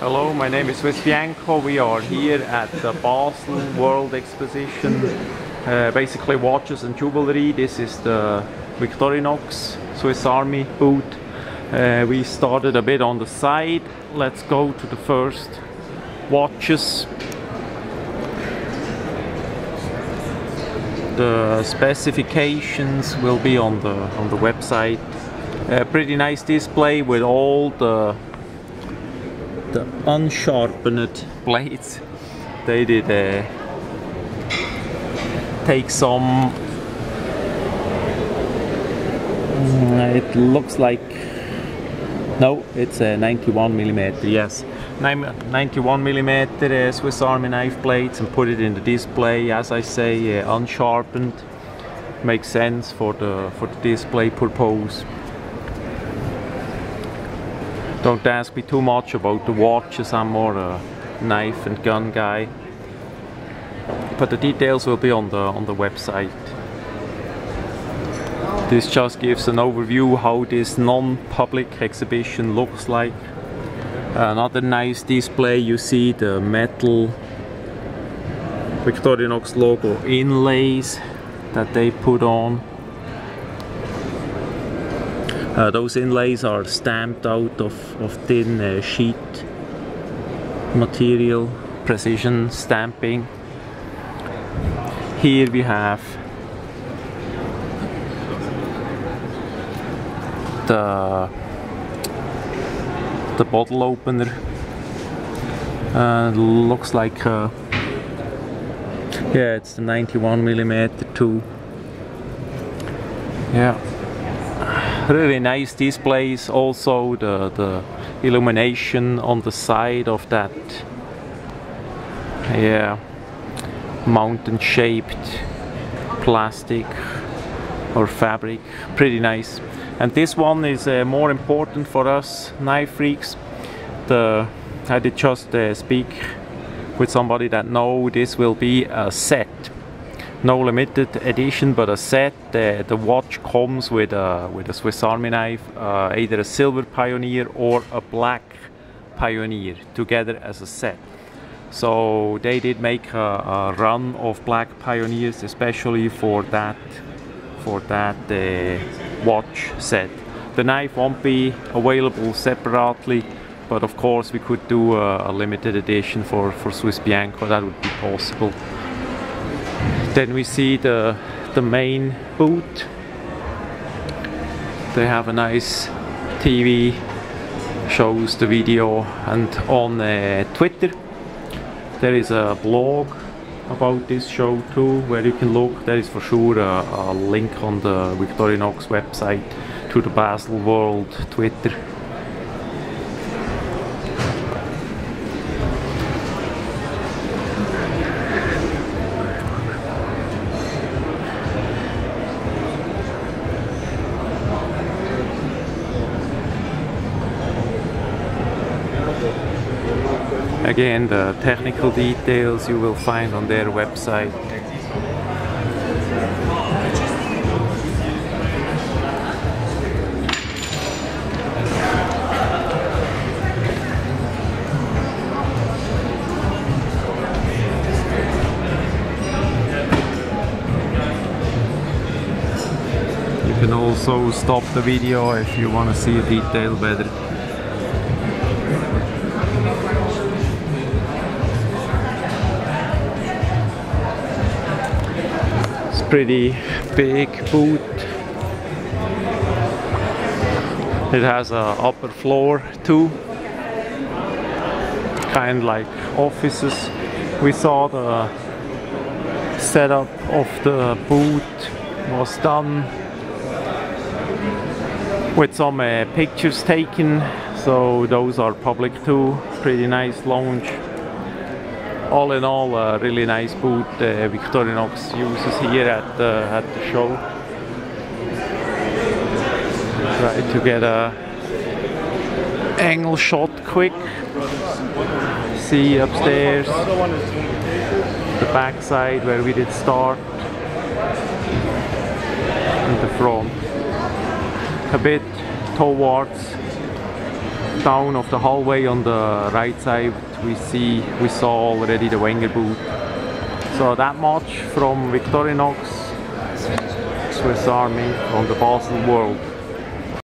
Hello, my name is Swissbianco. We are here at the Basel World Exposition, basically watches and jewelry. This is the Victorinox Swiss Army booth. We started a bit on the side. Let's go to the first watches. The specifications will be on the website. Pretty nice display with all the unsharpened blades. They did take some, it looks like, no, it's a 91mm, yes, 91mm Swiss Army knife blades, and put it in the display. As I say, unsharpened, makes sense for the display purpose. Don't ask me too much about the watches, I'm more a knife and gun guy. But the details will be on the website. This just gives an overview how this non-public exhibition looks like. Another nice display, you see the metal Victorinox logo inlays that they put on. Those inlays are stamped out of thin sheet material, precision stamping. Here we have the bottle opener. Looks like yeah, it's the 91mm too. Yeah. Really nice displays. Also the illumination on the side of that, yeah, mountain shaped plastic or fabric, pretty nice. And this one is more important for us knife freaks. I did just speak with somebody that this will be a set. No limited edition, but a set. The watch comes with a Swiss Army knife, either a silver Pioneer or a black Pioneer, together as a set. So they did make a run of black Pioneers, especially for that watch set. The knife won't be available separately, but of course we could do a limited edition for Swissbianco. That would be possible. Then we see the main booth. They have a nice TV, shows the video, and on Twitter there is a blog about this show too, where you can look. There is for sure a link on the Victorinox website to the Basel World Twitter. Again, the technical details you will find on their website. You can also stop the video if you want to see a detail better. Pretty big booth. It has a upper floor too, kind of like offices. We saw the setup of the booth was done with some pictures taken, so those are public too. Pretty nice lounge. All in all, a really nice booth Victorinox uses here at the show. Try to get a angle shot quick. See upstairs, the back side where we did start, and the front. A bit towards down of the hallway on the right side we saw already the Wenger booth. So that much from Victorinox, Swiss Army, on the Basel world.